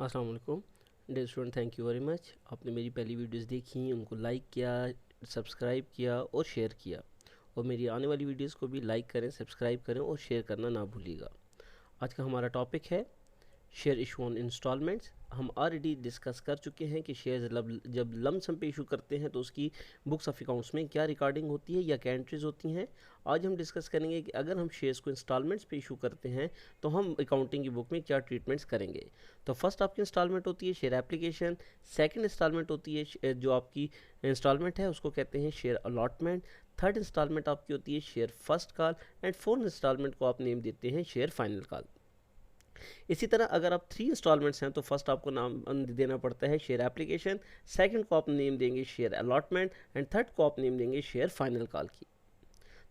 अस्सलाम वालेकुम dear student, thank you very much. आपने मेरी पहली वीडियोस देखी, उनको लाइक किया, सब्सक्राइब किया और शेयर किया, और मेरी आने वाली वीडियोस को भी लाइक करें, सब्सक्राइब करें और शेयर करना ना भूलिएगा। आज का हमारा टॉपिक है शेयर इशू ऑन इंस्टॉलमेंट्स। हम ऑलरेडी डिस्कस कर चुके हैं कि शेयर्स जब लमसम पे इशू करते हैं तो उसकी बुक्स ऑफ अकाउंट्स में क्या रिकॉर्डिंग होती है या क्या एंट्रीज होती हैं। आज हम डिस्कस करेंगे कि अगर हम शेयर्स को इंस्टॉलमेंट्स पे इशू करते हैं तो हम अकाउंटिंग की बुक में क्या ट्रीटमेंट्स करेंगे। तो फर्स्ट आपकी इंस्टॉलमेंट होती है शेयर एप्लीकेशन, सेकंड इंस्टॉलमेंट होती है जो आपकी इंस्टॉलमेंट है उसको कहते हैं शेयर अलॉटमेंट, थर्ड इंस्टॉलमेंट आपकी होती है share first call, and fourth instalment को आप नेम देते हैं शेयर फाइनल कॉल। इसी तरह अगर आप 3 इंस्टॉलमेंट्स हैं तो फर्स्ट आपको नाम देना पड़ता है शेयर एप्लीकेशन, सेकंड को आप नेम देंगे शेयर अलॉटमेंट, एंड थर्ड को आप नेम देंगे शेयर फाइनल कॉल की।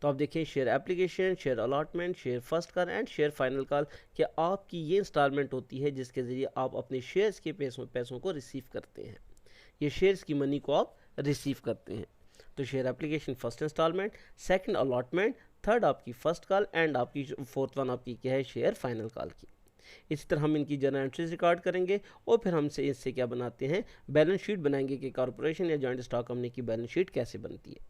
तो आप देखें share application, share allotment, share first call and share final call कि आपकी ये इंस्टॉलमेंट होती है जिसके ज़रिए आप अपने शेयर्स के पैसों को रिसीव करते हैं। ये शेयर्स की मनी को आप रिसीव करते हैं। तो share application first instalment, second allotment, third आपकी फर्स्ट कॉल, एंड आपकी फोर्थ वन आपकी क्या है शेयर फाइनल कॉल की। इसी तरह हम इनकी जर्नल एंट्रीज रिकॉर्ड करेंगे और फिर हमसे इससे क्या बनाते हैं, बैलेंस शीट बनाएंगे कि कॉर्पोरेशन या जॉइंट स्टॉक कंपनी की बैलेंस शीट कैसे बनती है।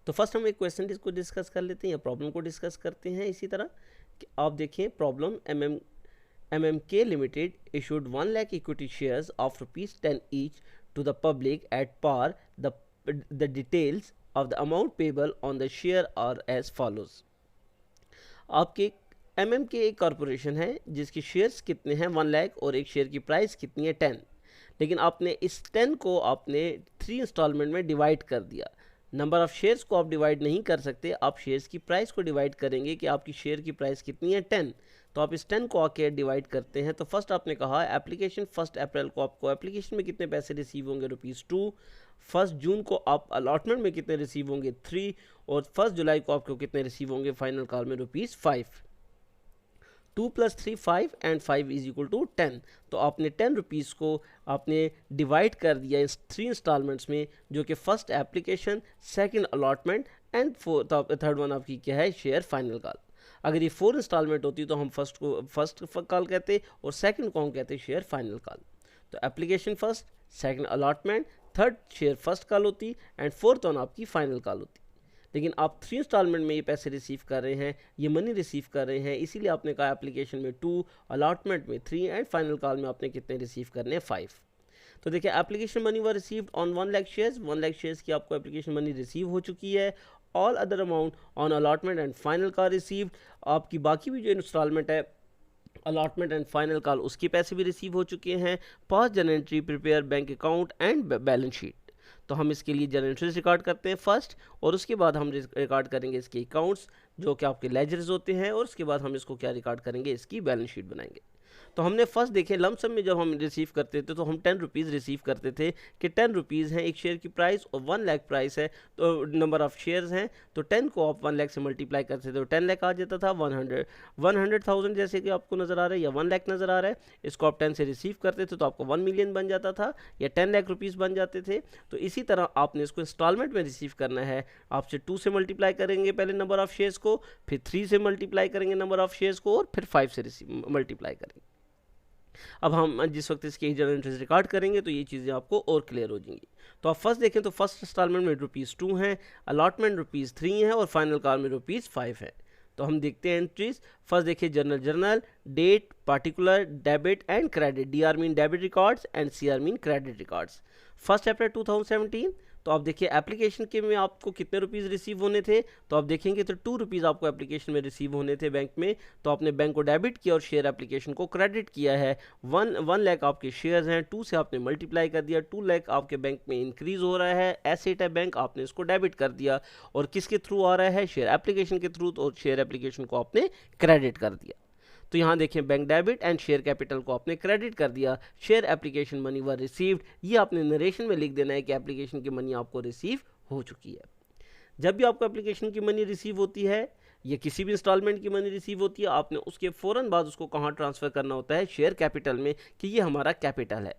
तो फर्स्ट हम एक क्वेश्चन को डिस्कस कर लेते हैं या प्रॉब्लम को डिस्कस करते हैं। इसी तरह कि आप देखिए problem MMK limited issued 1 lakh equity shares of ₹10 each to the public at par. The details of the amount payable on the share are as follows. आपके MMK एक कॉरपोरेशन है जिसकी शेयर्स कितने हैं 1 लाख और एक शेयर की प्राइस कितनी है 10, लेकिन आपने इस 10 को आपने 3 इंस्टॉलमेंट में डिवाइड कर दिया। नंबर ऑफ शेयर्स को आप डिवाइड नहीं कर सकते, आप शेयर्स की प्राइस को डिवाइड करेंगे कि आपकी शेयर की प्राइस कितनी है 10। तो आप इस 10 को आके डिवाइड करते हैं। तो फर्स्ट आपने कहा एप्लीकेशन 1 अप्रैल को आपको एप्लीकेशन में कितने पैसे रिसीव होंगे ₹2। 1 जून को आप अलॉटमेंट में कितने रिसीव होंगे 3, और 1 जुलाई को आपको कितने रिसीव होंगे फाइनल कॉल में ₹5। 2 + 3 5 एंड 5 इज इक्वल टू 10। तो आपने 10 रुपीज़ को आपने डिवाइड कर दिया इस 3 इंस्टॉलमेंट्स में, जो कि first application, second allotment and third one आपकी क्या है शेयर फाइनल कॉल। अगर ये 4 इंस्टॉलमेंट होती तो हम फर्स्ट को फर्स्ट कॉल कहते और सेकंड को हम कहते शेयर फाइनल कॉल। तो application first, second allotment, third share first call होती एंड फोर्थ वन आपकी फाइनल कॉल होती। लेकिन आप 3 इंस्टॉलमेंट में ये पैसे रिसीव कर रहे हैं, ये मनी रिसीव कर रहे हैं, इसीलिए आपने कहा एप्लीकेशन में 2, अलॉटमेंट में 3 एंड फाइनल कॉल में आपने कितने रिसीव करने हैं 5। तो देखिए application money were received on 1 lakh shares, 1 lakh shares की आपको एप्लीकेशन मनी रिसीव हो चुकी है। All other amount on allotment and final call received, आपकी बाकी भी जो इंस्टॉलमेंट है अलॉटमेंट एंड फाइनल कॉल उसके पैसे भी रिसीव हो चुके हैं। पास journal entry prepare bank account and balance sheet. तो हम इसके लिए जर्नल एंट्रीज रिकॉर्ड करते हैं फर्स्ट, और उसके बाद हम रिकॉर्ड करेंगे इसके अकाउंट्स जो कि आपके लेजर्स होते हैं, और उसके बाद हम इसको क्या रिकॉर्ड करेंगे, इसकी बैलेंस शीट बनाएंगे। तो हमने फर्स्ट देखे लमसम में जब हम रिसीव करते थे तो हम 10 रुपीज़ रिसीव करते थे कि 10 रुपीज़ है एक शेयर की प्राइस और 1 लाख प्राइस है, तो नंबर ऑफ शेयर्स हैं। तो 10 को आप 1 लाख से मल्टीप्लाई करते थे तो 10 लाख आ जाता था। 100,000 जैसे कि आपको नज़र आ रहा है या 1 लाख नज़र आ रहा है, इसको आप 10 से रिसीव करते थे तो आपको 1 मिलियन बन जाता था या 10 लाख रुपीज़ बन जाते थे। तो इसी तरह आपने इसको इंस्टॉलमेंट में रिसीव करना है। आपसे 2 से मल्टीप्लाई करेंगे पहले नंबर ऑफ़ शेयर्स को, फिर 3 से मल्टीप्लाई करेंगे नंबर ऑफ़ शेयर्स को, और फिर 5 से मल्टीप्लाई करेंगे। अब हम जिस वक्त इसके जर्नल एंट्रीज रिकॉर्ड करेंगे तो ये चीज़ें आपको और क्लियर हो जाएंगी। तो आप फर्स्ट देखें तो फर्स्ट इंस्टॉलमेंट में ₹2 हैं, अलॉटमेंट ₹3 है, और फाइनल कॉल में ₹5 है। तो हम देखते हैं एंट्रीज। फर्स्ट देखिए journal date, particular, debit and credit. DR mean debit records and CR mean credit records. 1 April 2017। तो आप देखिए एप्लीकेशन के में आपको कितने रुपीज़ रिसीव होने थे, तो आप देखेंगे तो 2 रुपीज़ आपको एप्लीकेशन में रिसीव होने थे बैंक में। तो आपने बैंक को डेबिट किया और शेयर एप्लीकेशन को क्रेडिट किया है। 1 लाख आपके शेयर्स हैं, 2 से आपने मल्टीप्लाई कर दिया, 2 लाख आपके बैंक में इंक्रीज हो रहा है, एसेट है बैंक, आपने इसको डेबिट कर दिया। और किसके थ्रू आ रहा है, शेयर एप्लीकेशन के थ्रू, और शेयर एप्लीकेशन को आपने क्रेडिट कर दिया। तो यहाँ देखें bank debit and share capital को आपने क्रेडिट कर दिया। शेयर एप्लीकेशन मनी वर रिसीव्ड, ये आपने नरेशन में लिख देना है कि एप्लीकेशन की मनी आपको रिसीव हो चुकी है। जब भी आपको एप्लीकेशन की मनी रिसीव होती है या किसी भी इंस्टॉलमेंट की मनी रिसीव होती है, आपने उसके फ़ौरन बाद उसको कहाँ ट्रांसफ़र करना होता है, शेयर कैपिटल में, कि ये हमारा कैपिटल है।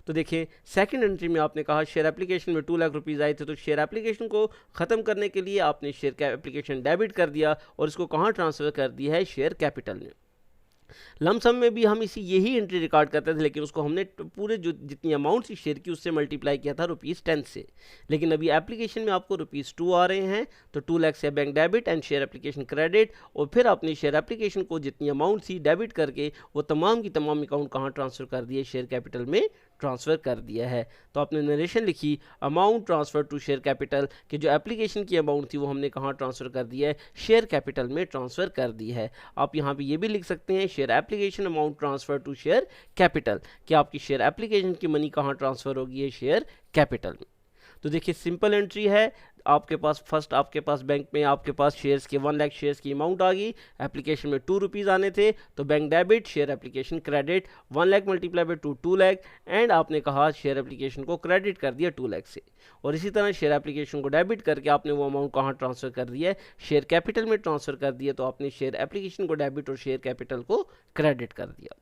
तो देखिए सेकंड एंट्री में आपने कहा शेयर एप्लीकेशन में 2 लाख रुपीज़ आए थे, तो शेयर एप्लीकेशन को ख़त्म करने के लिए आपने शेयर एप्लीकेशन डेबिट कर दिया और इसको कहाँ ट्रांसफ़र कर दिया है, शेयर कैपिटल में। लमसम में भी हम इसी यही एंट्री रिकॉर्ड करते थे, लेकिन उसको हमने पूरे जो जितनी अमाउंट थी शेयर की उससे मल्टीप्लाई किया था ₹10 से। लेकिन अभी एप्लीकेशन में आपको ₹2 आ रहे हैं, तो 2 लाख से bank debit and share application credit, और फिर अपनी शेयर एप्लीकेशन को जितनी अमाउंट थी डेबिट करके वो तमाम की तमाम अकाउंट कहाँ ट्रांसफ़र कर दिए, शेयर कैपिटल में ट्रांसफ़र कर दिया है। तो आपने नरेशन लिखी amount transfer to share capital कि जो एप्लीकेशन की अमाउंट थी वो हमने कहाँ ट्रांसफ़र कर दिया है, शेयर कैपिटल में ट्रांसफ़र कर दी है। आप यहाँ पे ये भी लिख सकते हैं share application amount transfer to share capital कि आपकी शेयर एप्लीकेशन की मनी कहाँ ट्रांसफ़र होगी है, शेयर कैपिटल में। तो देखिए सिंपल एंट्री है, आपके पास फर्स्ट आपके पास बैंक में आपके पास शेयर्स के 1 लाख शेयर्स की अमाउंट आ गई, एप्लीकेशन में ₹2 आने थे, तो bank debit share application credit 1 lakh multiply by 2 lakh, and आपने कहा शेयर एप्लीकेशन को क्रेडिट कर दिया 2 लाख से, और इसी तरह शेयर एप्लीकेशन को डेबिट करके आपने वो अमाउंट कहाँ ट्रांसफ़र कर दिया है, शेयर कैपिटल में ट्रांसफ़र कर दिया। तो आपने शेयर एप्लीकेशन को डेबिट और शेयर कैपिटल को क्रेडिट कर दिया।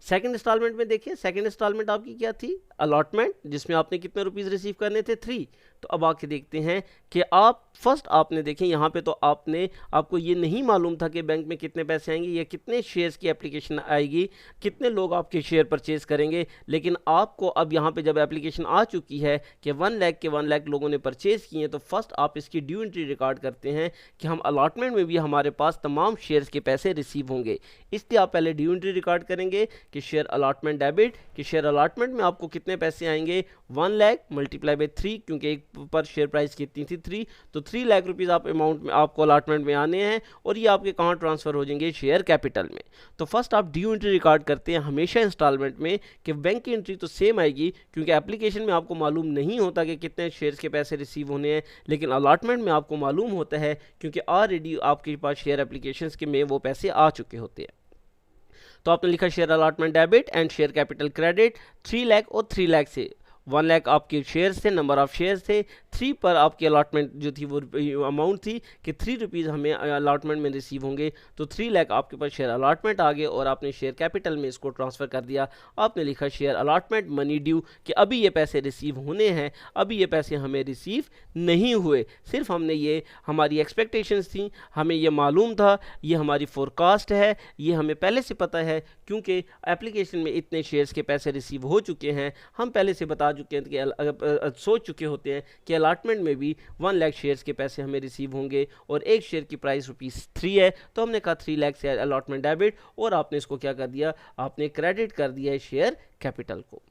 सेकंड इंस्टॉलमेंट में देखिए, सेकंड इंस्टॉलमेंट आपकी क्या थी, अलॉटमेंट, जिसमें आपने कितने रुपीस रिसीव करने थे, 3। तो अब आके देखते हैं कि आप फर्स्ट आपने देखें यहाँ पे तो आपको ये नहीं मालूम था कि बैंक में कितने पैसे आएंगे या कितने शेयर्स की एप्लीकेशन आएगी, कितने लोग आपके शेयर परचेज करेंगे। लेकिन आपको अब यहाँ पे जब एप्लीकेशन आ चुकी है कि 1 लाख के 1 लाख लोगों ने परचेज किए हैं, तो फर्स्ट आप इसकी ड्यू एंट्री रिकॉर्ड करते हैं कि हम अलॉटमेंट में भी हमारे पास तमाम शेयर्स के पैसे रिसीव होंगे। इसलिए आप पहले ड्यू एंट्री रिकॉर्ड करेंगे कि शेयर अलॉटमेंट डेबिट, कि शेयर अलॉटमेंट में आपको कितने पैसे आएंगे, 1 लाख मल्टीप्लाई बाय 3, क्योंकि एक पर शेयर प्राइस कितनी थी, 3, तो 3 लाख रुपीस आप अमाउंट में आपको अलॉटमेंट में आने हैं, और ये आपके कहाँ ट्रांसफर हो जाएंगे, शेयर कैपिटल में। तो फर्स्ट आप ड्यू एंट्री रिकॉर्ड करते हैं हमेशा इंस्टॉलमेंट में कि बैंक की एंट्री तो सेम आएगी, क्योंकि एप्लीकेशन में आपको मालूम नहीं होता कि कितने शेयर्स के पैसे रिसीव होने हैं, लेकिन अलॉटमेंट में आपको मालूम होता है क्योंकि ऑलरेडी आपके पास शेयर एप्लीकेशंस के में वो पैसे आ चुके होते हैं। तो आपने लिखा share allotment debit and share capital credit 3 lakh और 3 लाख से 1 लाख आपके शेयर्स थे, नंबर ऑफ शेयर्स थे, 3 पर आपकी अलॉटमेंट जो थी वो अमाउंट थी कि ₹3 हमें अलॉटमेंट में रिसीव होंगे, तो 3 लाख आपके पास शेयर अलॉटमेंट आ गए और आपने शेयर कैपिटल में इसको ट्रांसफ़र कर दिया। आपने लिखा शेयर अलॉटमेंट मनी ड्यू कि अभी ये पैसे रिसीव होने हैं, अभी ये पैसे हमें रिसीव नहीं हुए, सिर्फ हमने ये हमारी एक्सपेक्टेशंस थी, हमें ये मालूम था, ये हमारी फोरकास्ट है, ये हमें पहले से पता है क्योंकि एप्लीकेशन में इतने शेयर्स के पैसे रिसीव हो चुके हैं, हम पहले से बता चुके हैं कि सोच चुके होते हैं कि अलॉटमेंट में भी 1 लाख शेयर्स के पैसे हमें रिसीव होंगे और एक शेयर की प्राइस ₹3 है, तो हमने कहा 3 लाख से अलॉटमेंट डेबिट, और आपने इसको क्या कर दिया, आपने क्रेडिट कर दिया है शेयर कैपिटल को।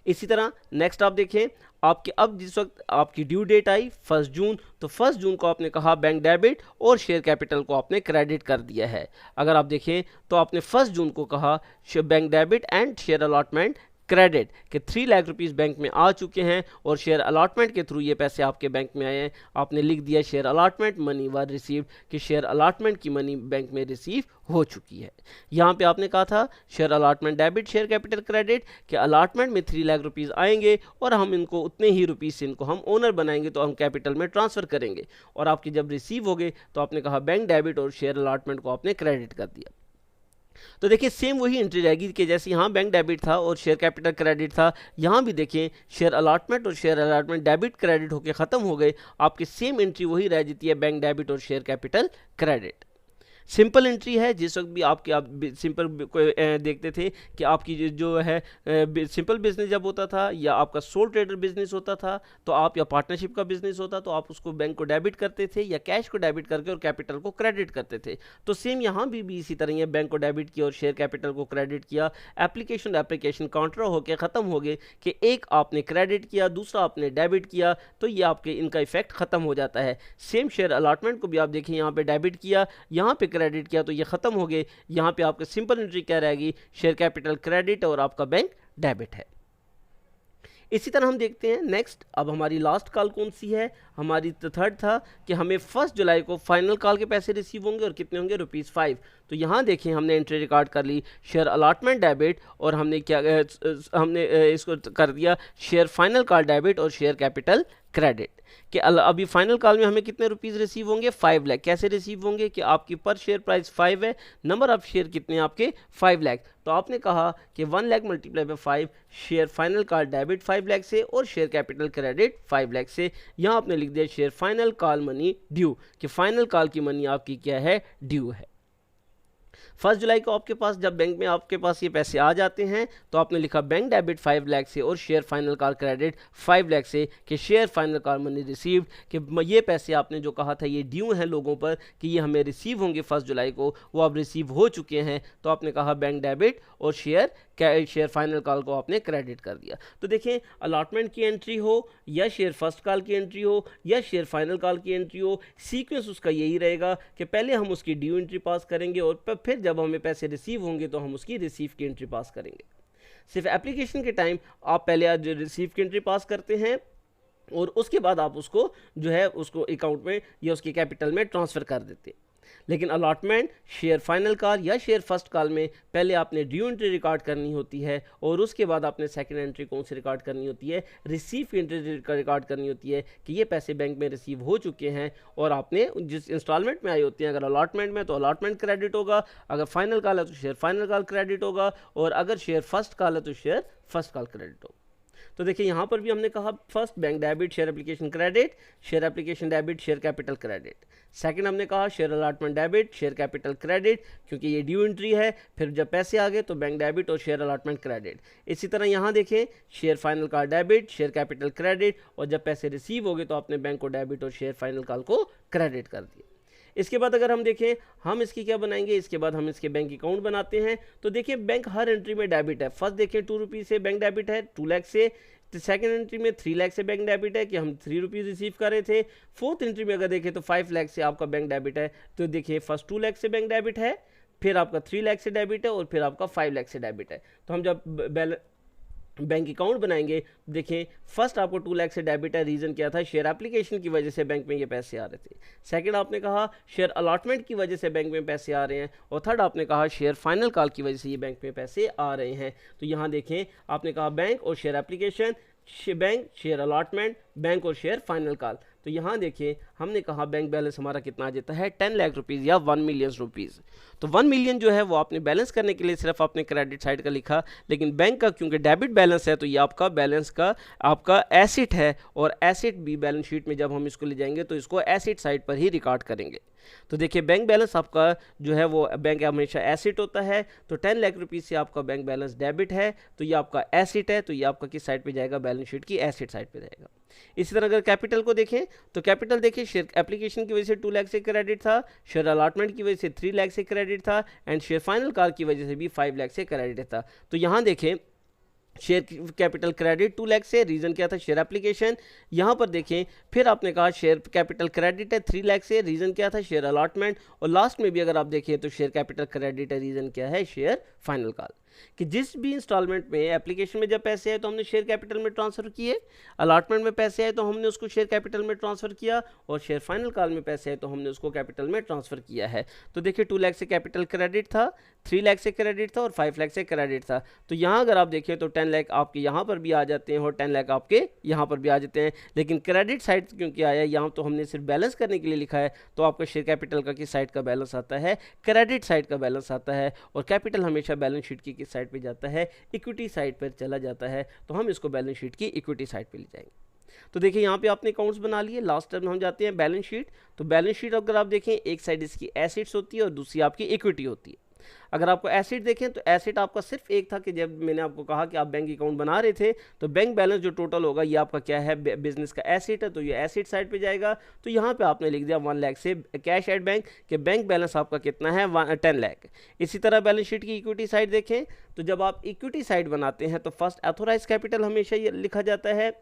इसी तरह नेक्स्ट आप देखें, आपके अब जिस वक्त आपकी ड्यू डेट आई 1 जून, तो 1 जून को आपने कहा बैंक डेबिट और शेयर कैपिटल को आपने क्रेडिट कर दिया है। अगर आप देखें तो आपने 1 जून को कहा bank debit and share allotment credit कि 3 लाख रुपीस बैंक में आ चुके हैं और शेयर अलॉटमेंट के थ्रू ये पैसे आपके बैंक में आए हैं। आपने लिख दिया शेयर अलॉटमेंट मनी वर रिसीव्ड कि शेयर अलॉटमेंट की मनी बैंक में रिसीव हो चुकी है। यहाँ पे आपने कहा था share allotment debit share capital credit कि अलॉटमेंट में 3 लाख रुपीस आएंगे और हम इनको उतने ही रुपीस से इनको हम ओनर बनाएंगे, तो हम कैपिटल में ट्रांसफ़र करेंगे, और आपके जब रिसीव हो गए तो आपने कहा बैंक डेबिट और शेयर अलॉटमेंट को आपने क्रेडिट कर दिया। तो देखिए सेम वही एंट्री रहेगी कि जैसे यहाँ बैंक डेबिट था और शेयर कैपिटल क्रेडिट था, यहाँ भी देखें शेयर अलॉटमेंट और शेयर अलॉटमेंट डेबिट क्रेडिट होकर ख़त्म हो गए, आपकी सेम एंट्री वही रह जाती है बैंक डेबिट और share capital credit. Simple entry है, जिस वक्त भी आप सिंपल देखते थे कि आपकी जो है सिंपल बिजनेस जब होता था या आपका सोल ट्रेडर बिजनेस होता था, तो आप या पार्टनरशिप का बिजनेस होता तो आप उसको बैंक को डेबिट करते थे या कैश को डेबिट करके और कैपिटल को क्रेडिट करते थे। तो सेम यहाँ भी इसी तरह है, बैंक को डेबिट किया और शेयर कैपिटल को क्रेडिट किया, एप्लीकेशन काउंटर होकर ख़त्म हो गए कि एक आपने क्रेडिट किया दूसरा आपने डेबिट किया, तो ये आपके इनका इफेक्ट ख़त्म हो जाता है। सेम शेयर अलॉटमेंट को भी आप देखें, यहाँ पे डेबिट किया, यहाँ पे क्रेडिट किया, तो ये खत्म हो गए। यहाँ पे आपका सिंपल एंट्री क्या रहेगी, शेयर कैपिटल क्रेडिट और आपका बैंक डेबिट है। इसी तरह हम देखते हैं नेक्स्ट, अब हमारी लास्ट कॉल कौन सी है, हमारी तो थर्ड था कि हमें 1 जुलाई को फाइनल कॉल के पैसे रिसीव होंगे और कितने होंगे, ₹5। तो यहाँ देखें हमने एंट्री रिकॉर्ड कर ली शेयर अलॉटमेंट डेबिट और हमने क्या हमने इसको कर दिया शेयर फाइनल कॉल डेबिट और शेयर कैपिटल क्रेडिट कि अभी फाइनल कॉल में हमें कितने रुपीस रिसीव होंगे, 5 लाख। कैसे रिसीव होंगे कि आपकी पर शेयर प्राइस 5 है, नंबर ऑफ शेयर कितने आपके 5 लाख, तो आपने कहा कि 1 lakh multiply by 5 share final call debit 5 lakh से और शेयर कैपिटल क्रेडिट 5 लाख से। यहाँ आपने लिख दिया share final call money due कि फाइनल कॉल की मनी आपकी क्या है, ड्यू है। 1 जुलाई को आपके पास जब बैंक में आपके पास ये पैसे आ जाते हैं तो आपने लिखा बैंक डेबिट 5 लाख से और share final call credit 5 lakh से कि share final call money received, कि ये पैसे आपने जो कहा था ये ड्यू हैं लोगों पर कि ये हमें रिसीव होंगे 1 जुलाई को, वो अब रिसीव हो चुके हैं, तो आपने कहा बैंक डेबिट और शेयर फाइनल कॉल को आपने क्रेडिट कर दिया। तो देखें अलॉटमेंट की एंट्री हो या शेयर फर्स्ट कॉल की एंट्री हो या शेयर फाइनल कॉल की एंट्री हो, सीक्वेंस उसका यही रहेगा कि पहले हम उसकी ड्यू एंट्री पास करेंगे और फिर जब हमें पैसे रिसीव होंगे तो हम उसकी रिसीव की एंट्री पास करेंगे। सिर्फ एप्लीकेशन के टाइम आप पहले आज रिसीव की एंट्री पास करते हैं और उसके बाद आप उसको जो है उसको अकाउंट में या उसके कैपिटल में ट्रांसफ़र कर देते हैं। लेकिन अलॉटमेंट, शेयर फाइनल कॉल या शेयर फर्स्ट कॉल में पहले आपने ड्यू एंट्री रिकॉर्ड करनी होती है और उसके बाद आपने सेकंड एंट्री कौन सी रिकॉर्ड करनी होती है, रिसीव की एंट्री रिकॉर्ड करनी होती है कि ये पैसे बैंक में रिसीव हो चुके हैं और आपने जिस इंस्टॉलमेंट में आए होते हैं, अगर अलॉटमेंट में तो अलॉटमेंट क्रेडिट होगा, अगर फाइनल कॉल है तो शेयर फाइनल कॉल क्रेडिट होगा और अगर शेयर फर्स्ट कॉल है तो शेयर फर्स्ट कॉल क्रेडिट होगा। तो देखिए यहाँ पर भी हमने कहा first bank debit share application credit, share application debit share capital credit. Second हमने कहा share allotment debit share capital credit, क्योंकि ये ड्यू एंट्री है, फिर जब पैसे आ गए तो बैंक डेबिट और शेयर अलॉटमेंट क्रेडिट। इसी तरह यहाँ देखें share final call debit share capital credit और जब पैसे रिसीव हो गए तो आपने बैंक को डेबिट और शेयर फाइनल कॉल को क्रेडिट कर दिया। इसके बाद अगर हम देखें हम इसकी क्या बनाएंगे, इसके बाद हम इसके बैंक अकाउंट बनाते हैं। तो देखिए बैंक हर एंट्री में डेबिट है। फर्स्ट देखिए 2 रुपीज़ से बैंक डेबिट है 2 लाख से, सेकेंड एंट्री में 3 लाख से बैंक डेबिट है कि हम 3 रुपीज़ रिसीव कर रहे थे। फोर्थ एंट्री में अगर देखें तो 5 लाख से आपका बैंक डेबिट है। तो देखिए फर्स्ट 2 लाख से बैंक डेबिट है, फिर आपका 3 लाख से डेबिट है और फिर आपका 5 लाख से डेबिट है। तो हम जब बैंक अकाउंट बनाएंगे देखें फर्स्ट आपको 2 लाख से डेबिट है, रीज़न क्या था, शेयर एप्लीकेशन की वजह से बैंक में ये पैसे आ रहे थे। सेकंड आपने कहा शेयर अलॉटमेंट की वजह से बैंक में पैसे आ रहे हैं और थर्ड आपने कहा शेयर फाइनल कॉल की वजह से ये बैंक में पैसे आ रहे हैं। तो यहाँ देखें आपने कहा बैंक और share application, bank share allotment, bank और शेयर फाइनल कॉल। तो यहाँ देखिए हमने कहा बैंक बैलेंस हमारा कितना आ जाता है 10 लाख रुपीज़ या 1 मिलियन रुपीज़। तो 1 मिलियन जो है वो आपने बैलेंस करने के लिए सिर्फ आपने क्रेडिट साइड का लिखा, लेकिन बैंक का क्योंकि डेबिट बैलेंस है तो ये आपका बैलेंस का आपका एसेट है और एसेट भी बैलेंस शीट में जब हम इसको ले जाएंगे तो इसको एसेट साइड पर ही रिकॉर्ड करेंगे। तो देखिए बैंक बैलेंस आपका जो है वो बैंक हमेशा एसेट होता है। तो 10 लाख रुपीज़ से आपका बैंक बैलेंस डेबिट है तो ये आपका एसेट है, तो ये आपका किस साइड पे जाएगा, बैलेंस शीट की एसेट साइड पे जाएगा। इसी तरह अगर कैपिटल को देखें तो कैपिटल देखिए शेयर एप्लीकेशन की वजह से 2 लाख से क्रेडिट था, शेयर अलॉटमेंट की वजह से 3 लाख से क्रेडिट था एंड शेयर फाइनल कॉल की वजह से भी 5 लाख से क्रेडिट था। तो यहाँ देखें शेयर कैपिटल क्रेडिट 2 लाख से, रीज़न क्या था, शेयर एप्लीकेशन। यहाँ पर देखें फिर आपने कहा शेयर कैपिटल क्रेडिट है 3 लाख से, रीज़न क्या था, शेयर अलॉटमेंट। और लास्ट में भी अगर आप देखें तो शेयर कैपिटल क्रेडिट है, रीज़न क्या है, शेयर फाइनल कॉल। कि जिस भी इंस्टॉलमेंट में एप्लीकेशन में जब पैसे आए तो हमने शेयर कैपिटल में ट्रांसफ़र किए, अलॉटमेंट में पैसे आए तो हमने उसको शेयर कैपिटल में ट्रांसफ़र किया और शेयर फाइनल कॉल में पैसे आए तो हमने उसको कैपिटल में ट्रांसफ़र किया है। तो देखिए 2 लाख से कैपिटल क्रेडिट था, 3 लाख से क्रेडिट था और 5 लाख से क्रेडिट था। तो यहाँ अगर आप देखें तो 10 लाख आपके यहाँ पर भी आ जाते हैं और 10 लाख आपके यहाँ पर भी आ जाते हैं। लेकिन क्रेडिट साइड क्योंकि आया यहाँ तो हमने सिर्फ बैलेंस करने के लिए लिखा है, तो आपका शेयर कैपिटल का किस साइड का बैलेंस आता है, क्रेडिट साइड का बैलेंस आता है। और कैपिटल हमेशा बैलेंस शीट की किस साइड पर जाता है, इक्विटी साइड पर चला जाता है। तो हम इसको बैलेंस शीट की इक्विटी साइड पे ले जाएंगे। तो देखिए यहाँ पे आपने अकाउंट्स बना लिए, लास्ट टर्म हम जाते हैं बैलेंस शीट। तो बैलेंस शीट अगर आप देखें एक साइड इसकी एसेट्स होती है और दूसरी आपकी इक्विटी होती है। अगर आपको एसेट देखें तो एसेट आपका सिर्फ एक था कि जब मैंने आपको कहा कि आप बैंक अकाउंट बना रहे थे तो बैंक बैलेंस जो टोटल होगा ये आपका क्या है, बिजनेस का एसेट है, तो ये एसेट साइड पे जाएगा। तो यहाँ पे आपने लिख दिया 1 लाख से कैश एट बैंक कि बैंक बैलेंस आपका कितना है 10 लाख। इसी तरह बैलेंस शीट की इक्विटी साइड देखें तो जब आप इक्विटी साइड बनाते हैं तो फर्स्ट ऑथोराइज कैपिटल हमेशा ये लिखा जाता है।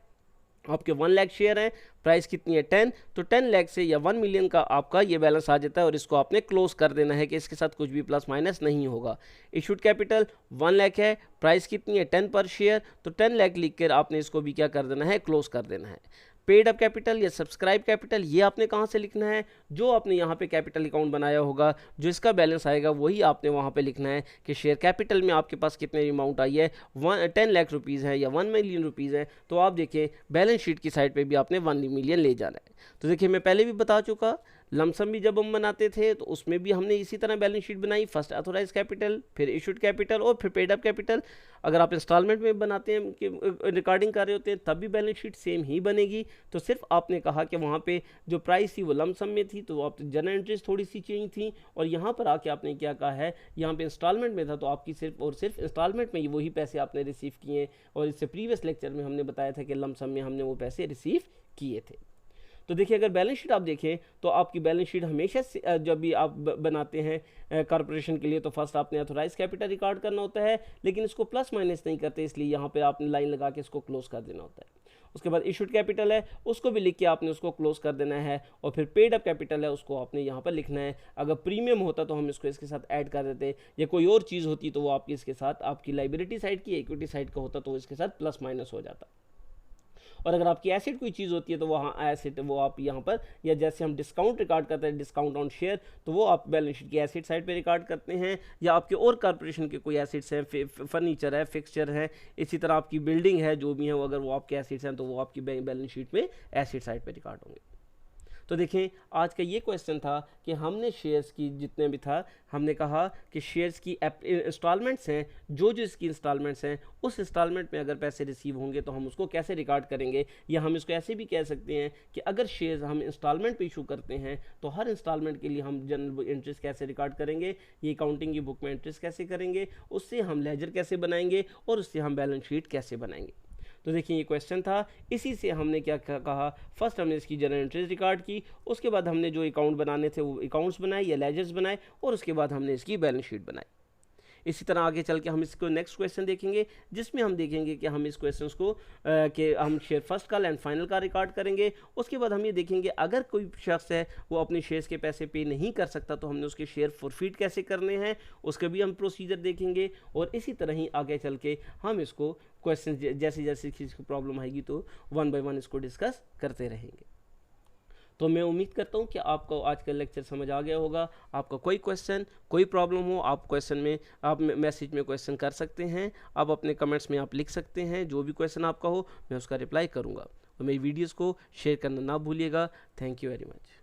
आपके 1 लाख शेयर हैं, प्राइस कितनी है 10, तो 10 लाख से या 1 मिलियन का आपका ये बैलेंस आ जाता है और इसको आपने क्लोज कर देना है कि इसके साथ कुछ भी प्लस माइनस नहीं होगा। इशूड कैपिटल 1 लाख है, प्राइस कितनी है 10 पर शेयर, तो 10 लाख लिख कर आपने इसको भी क्या कर देना है, क्लोज कर देना है। पेड अप कैपिटल या सब्सक्राइब कैपिटल ये आपने कहाँ से लिखना है, जो आपने यहाँ पे कैपिटल अकाउंट बनाया होगा जो इसका बैलेंस आएगा वही आपने वहाँ पे लिखना है कि शेयर कैपिटल में आपके पास कितने अमाउंट आई है, 10 लाख रुपीज़ है या 1 मिलियन रुपीज़ है। तो आप देखिए बैलेंस शीट की साइड पे भी आपने 1 मिलियन ले जाना है। तो देखिए मैं पहले भी बता चुका लमसम भी जब हम बनाते थे तो उसमें भी हमने इसी तरह बैलेंस शीट बनाई, फर्स्ट अथोराइज कैपिटल, फिर इशूड कैपिटल और फिर पेड अप कैपिटल। अगर आप इंस्टॉलमेंट में बनाते हैं कि रिकॉर्डिंग कर रहे होते हैं तब भी बैलेंस शीट सेम ही बनेगी। तो सिर्फ आपने कहा कि वहाँ पे जो प्राइस थी वो लमसम में थी तो आप जनरल एंट्रीज थोड़ी सी चेंज थी, और यहाँ पर आके आपने क्या कहा है, यहाँ पे इंस्टॉलमेंट में था तो आपकी सिर्फ और सिर्फ इंस्टॉलमेंट में ही वही पैसे आपने रिसीव किए। और इससे प्रीवियस लेक्चर में हमने बताया था कि लमसम में हमने वो पैसे रिसीव किए थे। तो देखिए अगर बैलेंस शीट आप देखें तो आपकी बैलेंस शीट हमेशा जब भी आप बनाते हैं कॉर्पोरेशन के लिए तो फर्स्ट आपने अथोराइज कैपिटल रिकॉर्ड करना होता है, लेकिन इसको प्लस माइनस नहीं करते, इसलिए यहाँ पे आपने लाइन लगा के इसको क्लोज कर देना होता है। उसके बाद इशूड कैपिटल है उसको भी लिख के आपने उसको क्लोज कर देना है, और फिर पेड अप कैपिटल है उसको आपने यहाँ पर लिखना है। अगर प्रीमियम होता तो हम इसको इसके साथ ऐड कर देते, या कोई और चीज़ होती तो वो आपकी इसके साथ आपकी लाइबिलिटी साइड की इक्विटी साइड का होता तो इसके साथ प्लस माइनस हो जाता। और अगर आपकी एसेट कोई चीज़ होती है तो वहाँ एसेट वो आप यहाँ पर, या जैसे हम डिस्काउंट रिकॉर्ड करते हैं डिस्काउंट ऑन शेयर, तो वो आप बैलेंस शीट की एसेट साइड पे रिकॉर्ड करते हैं। या आपके और कॉर्पोरेशन के कोई एसेट्स हैं, फर्नीचर है, फिक्सचर है, इसी तरह आपकी बिल्डिंग है, जो भी है वो अगर वो आपके एसेट्स हैं तो वो आपकी बैलेंस शीट में एसेट साइड पर रिकॉर्ड होंगे। तो देखें आज का ये क्वेश्चन था कि हमने शेयर्स की जितने भी था हमने कहा कि शेयर्स की इंस्टॉलमेंट्स हैं, जो जो इसकी इंस्टॉलमेंट्स हैं उस इंस्टॉलमेंट में अगर पैसे रिसीव होंगे तो हम उसको कैसे रिकॉर्ड करेंगे। या हम इसको ऐसे भी कह सकते हैं कि अगर शेयर्स हम इंस्टॉलमेंट पे इशू करते हैं तो हर इंस्टॉलमेंट के लिए हम जनरल एंट्रीज कैसे रिकॉर्ड करेंगे, ये अकाउंटिंग की बुक में एंट्रीज कैसे करेंगे, उससे हम लेजर कैसे बनाएंगे और उससे हम बैलेंस शीट कैसे बनाएंगे। तो देखिए ये क्वेश्चन था, इसी से हमने क्या कहा, फर्स्ट हमने इसकी जनरल एंट्रीज रिकॉर्ड की, उसके बाद हमने जो अकाउंट बनाने थे वो अकाउंट्स बनाए या लेजर्स बनाए, और उसके बाद हमने इसकी बैलेंस शीट बनाई। इसी तरह आगे चल के हम इसको नेक्स्ट क्वेश्चन देखेंगे जिसमें हम देखेंगे कि हम इस क्वेश्चन को कि हम शेयर फर्स्ट का एंड फाइनल का रिकॉर्ड करेंगे। उसके बाद हम ये देखेंगे अगर कोई शख्स है वो अपने शेयर्स के पैसे पे नहीं कर सकता तो हमने उसके शेयर फॉरफीट कैसे करने हैं उसका भी हम प्रोसीजर देखेंगे। और इसी तरह ही आगे चल के हम इसको क्वेश्चन जैसे जैसे किसी को प्रॉब्लम आएगी तो 1 बाय 1 इसको डिस्कस करते रहेंगे। तो मैं उम्मीद करता हूँ कि आपको आज का लेक्चर समझ आ गया होगा। आपका कोई क्वेश्चन कोई प्रॉब्लम हो आप क्वेश्चन में आप मैसेज में क्वेश्चन कर सकते हैं, आप अपने कमेंट्स में आप लिख सकते हैं, जो भी क्वेश्चन आपका हो मैं उसका रिप्लाई करूँगा। और मेरी वीडियोज़ को शेयर करना ना भूलिएगा। Thank you very much.